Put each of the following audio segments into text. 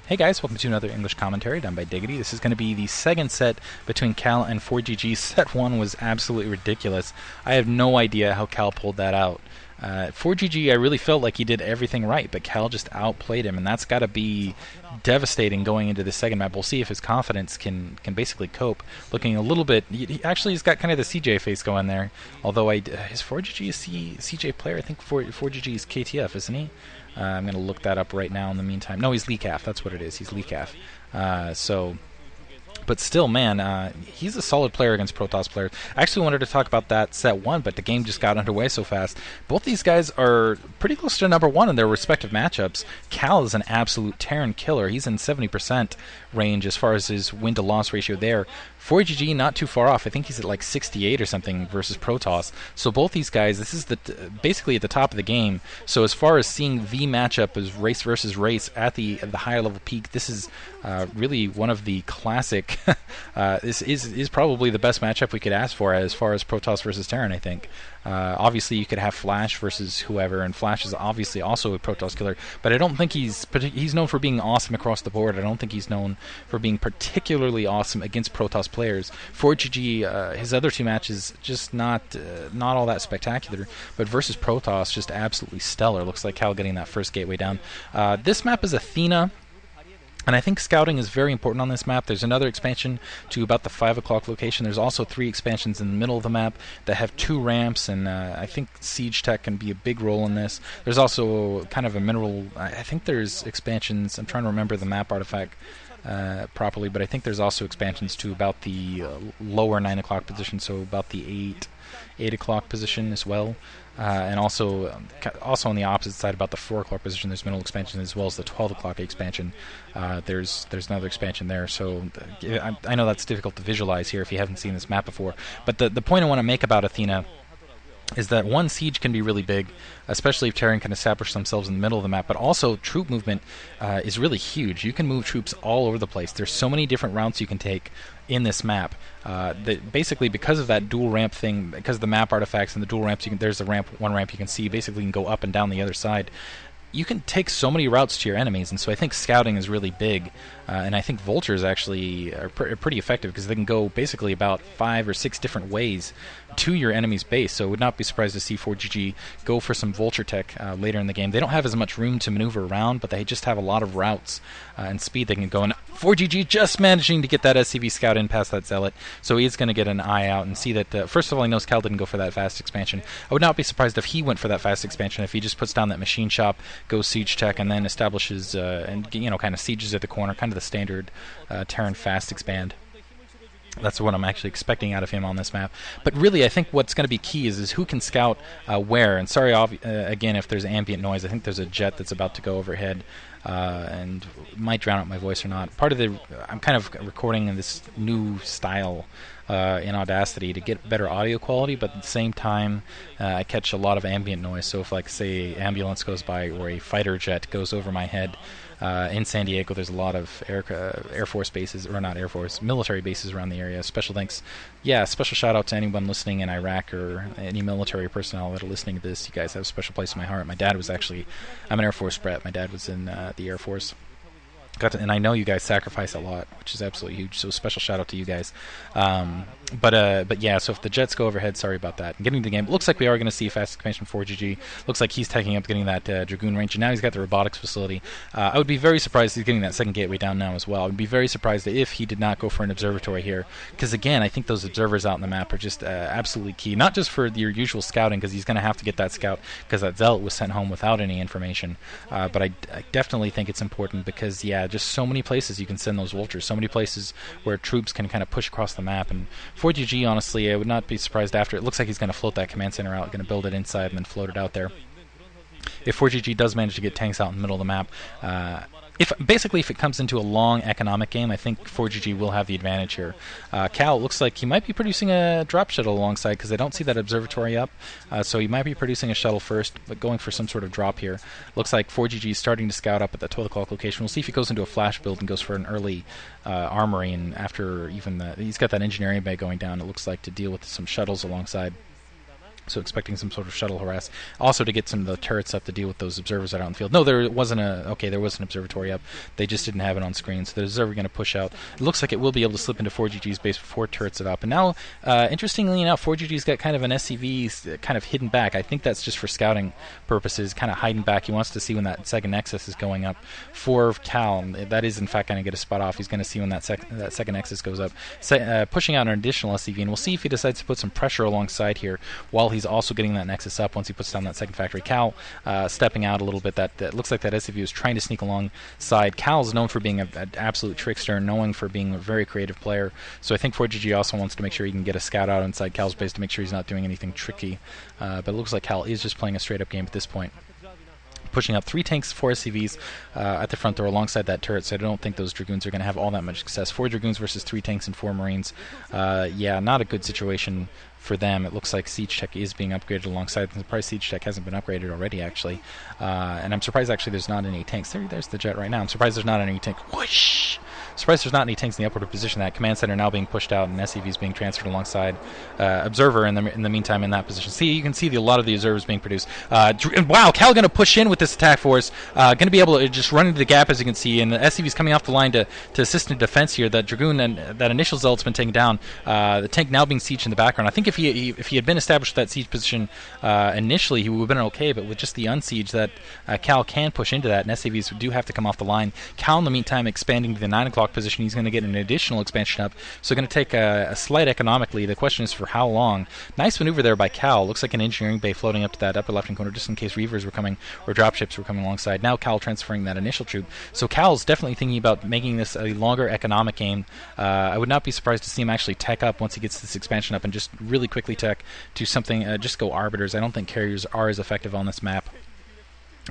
Hey guys, welcome to another English commentary done by Diggity. This is going to be the second set between Kal and Forgg. Set 1 was absolutely ridiculous. I have no idea how Kal pulled that out. Forgg, I really felt like he did everything right, but Kal just outplayed him, and that's got to be devastating going into the second map. We'll see if his confidence can basically cope. Looking a little bit, he's got kind of the CJ face going there. Although is Forgg a CJ player? I think Forgg is KTF, isn't he? I'm going to look that up right now in the meantime. No, he's Leecaf. That's what it is. He's Leecaf. But still, man, he's a solid player against Protoss players. I actually wanted to talk about that set 1, but the game just got underway so fast. Both these guys are pretty close to number 1 in their respective matchups. Kal is an absolute Terran killer. He's in 70% range as far as his win-to-loss ratio there. Forgg not too far off. I think he's at like 68 or something versus Protoss. So both these guys, this is basically at the top of the game. So as far as seeing the matchup as race versus race at the higher level peak, this is really one of the classic. This is probably the best matchup we could ask for as far as Protoss versus Terran, I think. Obviously, you could have Flash versus whoever, and Flash is obviously also a Protoss killer, but I don't think he's known for being awesome across the board. I don't think he's known for being particularly awesome against Protoss players. Forgg, his other two matches, just not all that spectacular, but versus Protoss, just absolutely stellar. Looks like Kal getting that first gateway down. This map is Athena. And I think scouting is very important on this map. There's another expansion to about the 5 o'clock location. There's also 3 expansions in the middle of the map that have 2 ramps, and I think siege tech can be a big role in this. There's also kind of a mineral. I think there's expansions. I'm trying to remember the map artifact properly, but I think there's also expansions to about the lower 9 o'clock position, so about the 8 o'clock position as well. And also on the opposite side, about the 4 o'clock position, there's middle expansion as well as the 12 o'clock expansion. There's another expansion there. So I know that's difficult to visualize here if you haven't seen this map before. But the point I want to make about Athena is that one, siege can be really big, especially if Terran can establish themselves in the middle of the map, but also troop movement is really huge. You can move troops all over the place. There's so many different routes you can take in this map. That basically, because of that dual ramp thing, because of the map artifacts and the dual ramps, there's one ramp you can see, basically you can go up and down the other side. You can take so many routes to your enemies, and so I think scouting is really big, and I think vultures actually are pretty effective because they can go basically about 5 or 6 different ways to your enemy's base. So I would not be surprised to see Forgg go for some vulture tech later in the game. They don't have as much room to maneuver around, but they just have a lot of routes and speed they can go. And Forgg just managing to get that SCV scout in past that zealot, so he's going to get an eye out and see that. First of all, he knows Kal didn't go for that fast expansion. I would not be surprised if he went for that fast expansion, if he just puts down that machine shop, goes siege tech, and then establishes and kind of sieges at the corner, kind of the standard Terran fast expand. That's what I'm actually expecting out of him on this map. But really, I think what's going to be key is who can scout where. And sorry, again, if there's ambient noise. I think there's a jet that's about to go overhead and might drown out my voice or not. I'm kind of recording in this new style in Audacity to get better audio quality, but at the same time, I catch a lot of ambient noise. So if, like, say, ambulance goes by or a fighter jet goes over my head, in San Diego, there's a lot of Air Force bases, or not Air Force, military bases around the area. Special shout out to anyone listening in Iraq or any military personnel that are listening to this. You guys have a special place in my heart. My dad was I'm an Air Force brat. My dad was in the Air Force. And I know you guys sacrifice a lot, which is absolutely huge. So special shout out to you guys. But yeah, so if the jets go overhead, sorry about that. And getting to the game, it looks like we are going to see a fast expansion for Forgg. Looks like he's taking up getting that Dragoon range, and now he's got the robotics facility. I would be very surprised he's getting that second gateway down now as well. I would be very surprised if he did not go for an observatory here, because again, I think those observers out in the map are just absolutely key. Not just for your usual scouting, because he's going to have to get that scout, because that zealot was sent home without any information. But I definitely think it's important because, yeah, just so many places you can send those vultures, so many places where troops can kind of push across the map. And Forgg, honestly, I would not be surprised after. It looks like he's going to float that command center out, going to build it inside and then float it out there. If Forgg does manage to get tanks out in the middle of the map, if it comes into a long economic game, I think Forgg will have the advantage here. Kal looks like he might be producing a drop shuttle alongside, because I don't see that observatory up. So he might be producing a shuttle first, but going for some sort of drop here. Looks like Forgg is starting to scout up at the 12 o'clock location. We'll see if he goes into a flash build and goes for an early armory, and after even he's got that engineering bay going down, it looks like, to deal with some shuttles alongside. So expecting some sort of shuttle harass. Also to get some of the turrets up to deal with those observers that are out in the field. No, there wasn't there was an observatory up. They just didn't have it on screen. So the observer going to push out. It looks like it will be able to slip into Forgg's base before turrets it up. And now, interestingly enough, Forgg's got kind of an SCV kind of hidden back. I think that's just for scouting purposes, kind of hiding back. He wants to see when that second Nexus is going up for Kal. That is, in fact, going to get a spot off. He's going to see when that second Nexus goes up. Pushing out an additional SCV. And we'll see if he decides to put some pressure alongside here while he's also getting that Nexus up once he puts down that second factory. Kal stepping out a little bit. That looks like that SCV was trying to sneak alongside. Kal's known for being an absolute trickster, knowing for being a very creative player. So I think Forgg also wants to make sure he can get a scout out inside Kal's base to make sure he's not doing anything tricky. But it looks like Kal is just playing a straight-up game at this point. Pushing up 3 tanks, 4 SCVs at the front door alongside that turret, so I don't think those Dragoons are going to have all that much success. 4 Dragoons versus 3 tanks and 4 Marines. Yeah, not a good situation for them. It looks like Siege Tech is being upgraded alongside. I'm surprised Siege Tech hasn't been upgraded already, actually. And I'm surprised, actually, there's not any tanks. There's the jet right now. I'm surprised there's not any tanks. Whoosh! Surprised there's not any tanks in the upward position. That command center now being pushed out and SCVs being transferred alongside Observer in the meantime in that position. See, you can see a lot of the Observers being produced. Wow, Kal going to push in with this attack force. Going to be able to just run into the gap, as you can see, and the SCVs coming off the line to assist in defense here. That Dragoon and that initial Zealot's been taken down. The tank now being sieged in the background. I think if he had been established that siege position initially, he would have been okay, but with just the unsiege, that Kal can push into that, and SCVs do have to come off the line. Kal, in the meantime, expanding to the 9 o'clock position. He's going to get an additional expansion up, so going to take a slight economically. The question is for how long. Nice maneuver there by Kal. Looks like an engineering bay floating up to that upper left-hand corner, just in case Reavers were coming or dropships were coming alongside. Now Kal transferring that initial troop. So Kal's definitely thinking about making this a longer economic game. I would not be surprised to see him actually tech up once he gets this expansion up and just really quickly tech to something, just go arbiters. I don't think carriers are as effective on this map.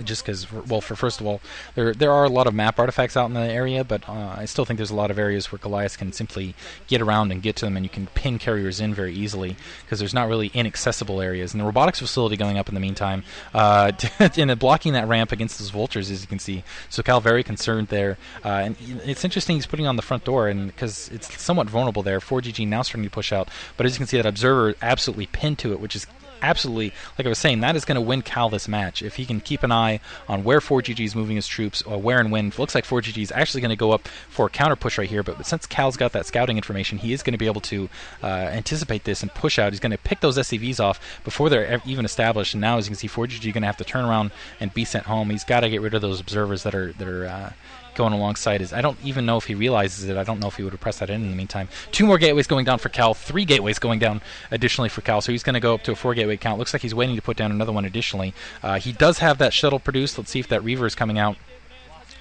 Just because, well, first of all, there are a lot of map artifacts out in the area, but I still think there's a lot of areas where Goliath can simply get around and get to them, and you can pin carriers in very easily because there's not really inaccessible areas. And the robotics facility going up in the meantime, and blocking that ramp against those vultures, as you can see. So Kal very concerned there, and it's interesting he's putting on the front door, and because it's somewhat vulnerable there. Forgg now starting to push out, but as you can see, that Observer absolutely pinned to it, which is absolutely, like I was saying, that is going to win Kal this match. If he can keep an eye on where Forgg is moving his troops, or where and when. It looks like Forgg is actually going to go up for a counter push right here, but since Kal's got that scouting information, he is going to be able to anticipate this and push out. He's going to pick those SCVs off before they're even established, and now, as you can see, Forgg is going to have to turn around and be sent home. He's got to get rid of those observers that are going alongside his. I don't even know if he realizes it. I don't know if he would have pressed that in the meantime. 2 more gateways going down for Kal. 3 gateways going down additionally for Kal. So he's going to go up to a 4 gateway count. Looks like he's waiting to put down another one additionally. He does have that shuttle produced. Let's see if that Reaver is coming out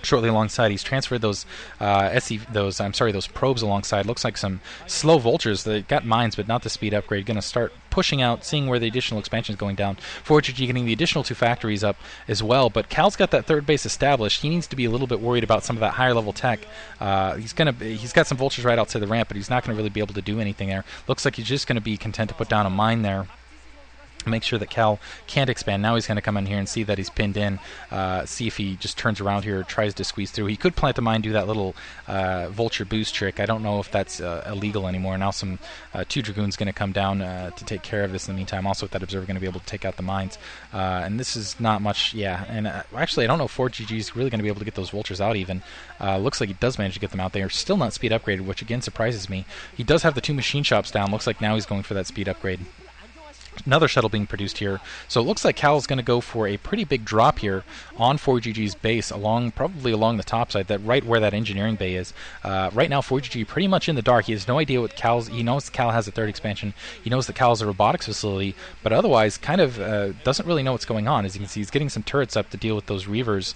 shortly alongside. He's transferred those those probes alongside. Looks like some slow vultures. They got mines, but not the speed upgrade. Going to start pushing out, seeing where the additional expansion is going down. Forgg getting the additional 2 factories up as well, but Kal's got that 3rd base established. He needs to be a little bit worried about some of that higher level tech. He's got some vultures right outside the ramp, but he's not going to really be able to do anything there. Looks like he's just going to be content to put down a mine there. Make sure that Kal can't expand. Now he's going to come in here and see that he's pinned in. See if he just turns around here or tries to squeeze through. He could plant the mine, do that little vulture boost trick. I don't know if that's illegal anymore. Now some 2 Dragoons going to come down to take care of this in the meantime. Also with that Observer going to be able to take out the mines. And this is not much, yeah. And actually I don't know if Forgg is really going to be able to get those vultures out even. Looks like he does manage to get them out. They are still not speed upgraded, which again surprises me. He does have the 2 machine shops down. Looks like now he's going for that speed upgrade. Another shuttle being produced here. So it looks like Kal's going to go for a pretty big drop here on Forgg's base, probably along the top side, that right where that engineering bay is. Right now, Forgg pretty much in the dark. He has no idea what he knows Kal has a 3rd expansion. He knows that Kal's a robotics facility, but otherwise kind of doesn't really know what's going on. As you can see, he's getting some turrets up to deal with those Reavers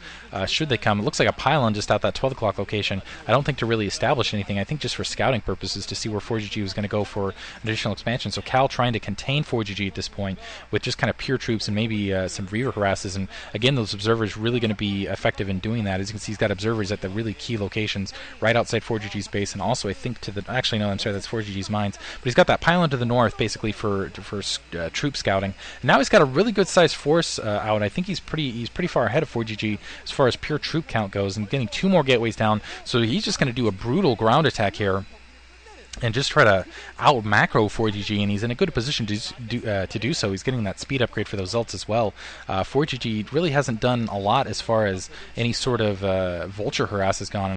should they come. It looks like a pylon just out that 12 o'clock location. I don't think to really establish anything. I think just for scouting purposes to see where Forgg was going to go for additional expansion. So Kal trying to contain Forgg at this point with just kind of pure troops and maybe some Reaver harasses, and again those observers really going to be effective in doing that. As you can see, he's got observers at the really key locations right outside Forgg's base, and also I think to the, actually no, I'm sorry, that's Forgg's mines, but he's got that pylon to the north basically for troop scouting. And now he's got a really good sized force out. I think he's pretty far ahead of Forgg as far as pure troop count goes, and getting 2 more gateways down, so he's just going to do a brutal ground attack here and just try to out macro Forgg, and he's in a good position to do so. He's getting that speed upgrade for those ults as well. Forgg really hasn't done a lot as far as any sort of vulture harass has gone.